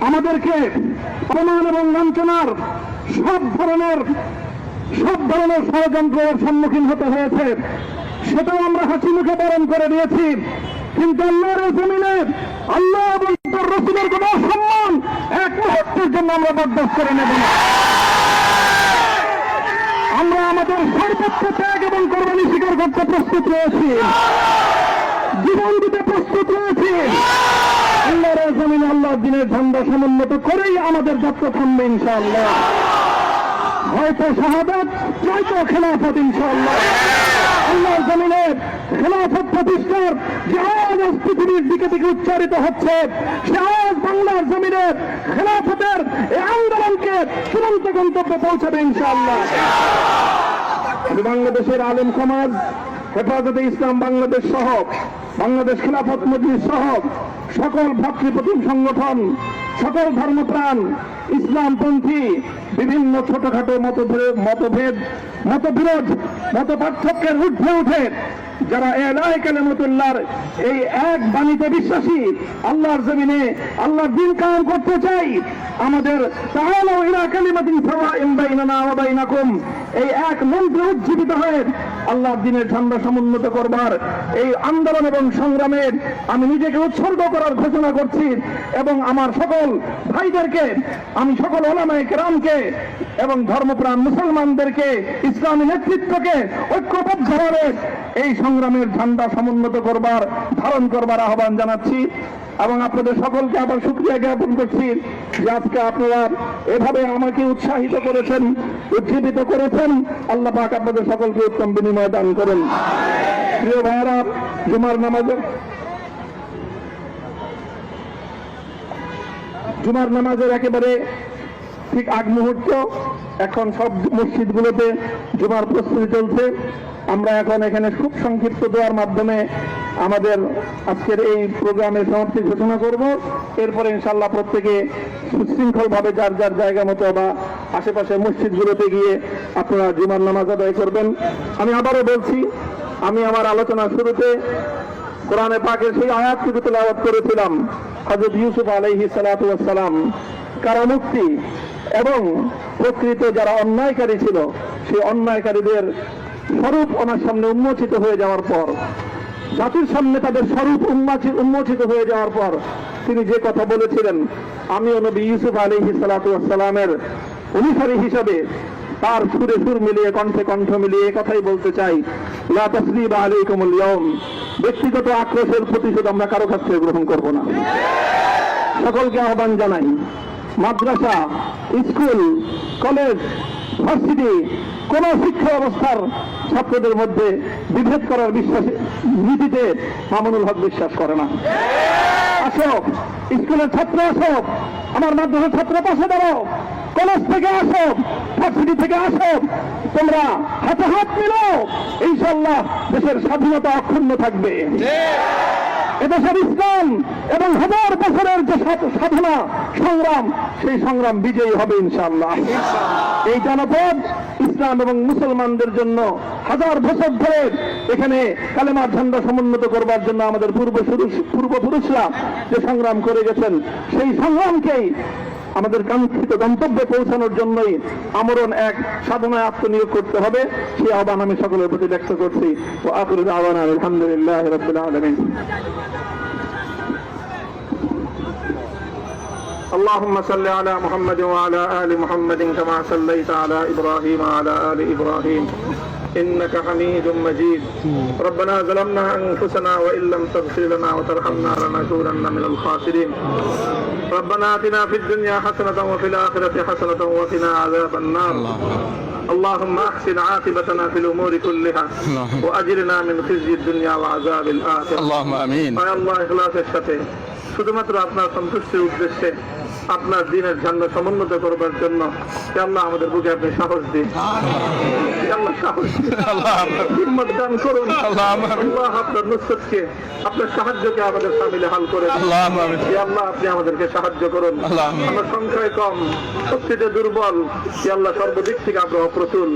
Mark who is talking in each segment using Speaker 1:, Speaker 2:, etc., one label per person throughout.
Speaker 1: আমাদেরকে অপমান এবং লাঞ্ছনার সব ধরনের ষড়যন্ত্রের সম্মুখীন হতে হয়েছে, সেটাও আমরা হাসি মুখে বরণ করে নিয়েছি। কিন্তু আল্লাহর জমিনে আল্লাহ এবং তার রাসূলের কোন সম্মান এক মুহূর্তের জন্য আমরা বরদাস্ত করে নেব না। আমরা আমাদের সর্বোচ্চ ত্যাগ এবং কোরবানি স্বীকার করতে প্রস্তুত রয়েছি, জীবন দিতে প্রস্তুত রয়েছি। আল্লাহর জমিনে আল্লাহর দিনের ঝান্ডা সমুন্নত করেই আমাদের যাত্রা থামবে ইনশাআল্লাহ। হয়তো শাহাদাত, নয়তো খেলাফত ইনশাআল্লাহ। আল্লাহর জমিনে খেলাফত প্রতিষ্ঠার যে আওয়াজ পৃথিবীর দিকে দিকে উচ্চারিত হচ্ছে, সে আওয়াজ বাংলার জমিনে খেলাফতের এই আন্দোলনকে চূড়ান্ত গন্তব্যে পৌঁছাবে ইনশাআল্লাহ। বাংলাদেশের আলেম সমাজ, হেফাজতে ইসলাম বাংলাদেশ সহ বাংলাদেশ খেলাফত মজলিস সহ সকল ভাতৃপ্রতিম সংগঠন, সকল ধর্মপ্রাণ, ইসলামপন্থী বিভিন্ন ছোটখাটো মতবিরোধ, মত পার্থক্যের ঊর্ধ্বে উঠে যারা এলাহে কালিমাতুল্লাহর এই এক বাণীতে বিশ্বাসী, আল্লাহর জমিনে আল্লাহর দ্বীন কায়েম করতে চাই, আমাদের তাআলাউ ইলা কালিমাতিন সাওয়াইন বাইনানা ওয়া বাইনাকুম এই এক মন্ত্রে উজ্জীবিত হয়ে আল্লাহর দ্বীনের ঝান্ডা সমুন্নত করবার এই আন্দোলন এবং সংগ্রামে আমি নিজেকে উৎসর্গ করার ঘোষণা করছি। এবং আমার সকল ভাইদেরকে, আমি সকল উলামায়ে কেরামকে এবং ধর্মপ্রাণ মুসলমানদেরকে, ইসলামী নেতৃত্বকে ঐক্যবদ্ধভাবে এই সংগ্রামের ঝান্ডা সমুন্নত করবার, ধারণ করবার আহ্বান জানাচ্ছি। এবং আপনাদের সকলকে আবার শুকরিয়া জ্ঞাপন করছি যে আজকে আপনারা এভাবে আমাকে উৎসাহিত করেছেন, উজ্জীবিত করেছেন। আল্লাহ পাক আপনাদের সকলকে উত্তম বিনিময় দান করেন। প্রিয় ভাইয়েরা, জুমার নামাজের একেবারে ঠিক আগ মুহূর্ত, এখন সব মসজিদগুলোতে জুমার প্রস্তুতি চলছে। আমরা এখন এখানে খুব সংক্ষিপ্ত দোয়ার মাধ্যমে আমাদের আজকের এই প্রোগ্রামের সমাপ্তি ঘোষণা করব। এরপরে ইনশাআল্লাহ প্রত্যেকে সুশৃঙ্খলভাবে যার যার জায়গা মতো বা আশেপাশে মসজিদগুলোতে গিয়ে আপনারা জুমার নামাজ আদায় করবেন। আমি আবারও বলছি, আমি আমার আলোচনার শুরুতে কোরআনে পাকের সেই আয়াতটুকু তেলাওয়াত করেছিলাম, হযরত ইউসুফ আলাইহিস সালাতু ওয়াস সালাম কারামুক্তি এবং প্রকৃত যারা অন্যায়কারী ছিল, সেই অন্যায়কারীদের স্বরূপ ওনার সামনে উন্মোচিত হয়ে যাওয়ার পর, জাতির সামনে তাদের স্বরূপ উন্মোচিত হয়ে যাওয়ার পর তিনি যে কথা বলেছিলেন, আমিও নবী ইউসুফ আলাইহিস সালাতু ওয়াস সালামের অনুসারী হিসাবে তার সুরে সুর মিলিয়ে, কণ্ঠে কণ্ঠ মিলিয়ে কথাই বলতে চাই, লা তাসরিবা আলাইকুমুল ইয়াউম, ব্যক্তিগত আক্রোশের প্রতিশোধ আমরা কারো কাছ থেকে গ্রহণ করব না। সকলকে আহ্বান জানাই, মাদ্রাসা, স্কুল, কলেজ, ভার্সিটি কোন শিক্ষা ব্যবস্থার ছাত্রদের মধ্যে বিভেদ করার নীতিতে মামুনুল হক বিশ্বাস করে না। আসো, স্কুলের ছাত্র আসো, আমার মাদ্রাসার ছাত্র পাশে দাঁড়াও, কলেজ থেকে আসো, ভার্সিটি থেকে আসো, তোমরা হাতে হাত মিলো, ইনশাআল্লাহ দেশের স্বাধীনতা অক্ষুণ্ণ থাকবে। এদেশের ইসলাম এবং হাজার বছরের যে সাধনা সংগ্রাম, সেই সংগ্রাম বিজয়ী হবে ইনশাআল্লাহ। এই জনপদ ইসলাম এবং মুসলমানদের জন্য হাজার বছর ধরে এখানে কালেমার ঝান্ডা সমুন্নত করবার জন্য আমাদের পূর্বপুরুষরা যে সংগ্রাম করে গেছেন, সেই সংগ্রামকেই আমাদের কাঙ্ক্ষিত গন্তব্যে পৌঁছানোর জন্যই আমরণ এক সাধনায় আত্মনিয়োগ করতে হবে। সেই আহ্বান আমি সকলের প্রতি ব্যক্ত করছি। ওয়া আখিরু দাওয়ানা আলহামদুলিল্লাহি রাব্বিল আলামিন। اللهم صل على محمد وعلى آل محمد كما صليت على إبراهيم وعلى آل إبراهيم إنك حميد مجيد. ربنا ظلمنا أنفسنا وإن لم تغفر لنا وترحمنا لنكونن من الخاسرين. ربنا آتنا في الدنيا حسنة وفي الآخرة حسنة وقنا عذاب النار. اللهم أحسن عاقبتنا في الأمور كلها وأجرنا من خزي الدنيا وعذاب الآخرة.
Speaker 2: اللهم آمين.
Speaker 1: يا الله إخلاصের সাথে শুধুমাত্র আপনার সন্তুষ্টির উদ্দেশ্যে আপনার দ্বীনের ঝান্ডা সমুন্নত করবার জন্য আল্লাহ আমাদের বুকে আপনি সাহস দিন, আল্লাহ সাহস হিম্মত দান করুন। আল্লাহ আপনার নুসরতকে, আপনার সাহায্যকে আমাদের সামিলে হাল করে আল্লাহ আপনি আমাদেরকে সাহায্য করুন। আমরা সংখ্যায় কম, শক্তিতে দুর্বল, আল্লাহ সর্বদিক থেকে আমরা অপ্রতুল,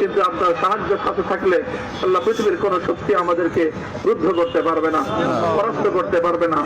Speaker 1: কিন্তু আপনার সাহায্য সাথে থাকলে আল্লাহ পৃথিবীর কোন শক্তি আমাদেরকে রুদ্ধ করতে পারবে না, পরাস্ত করতে পারবে না।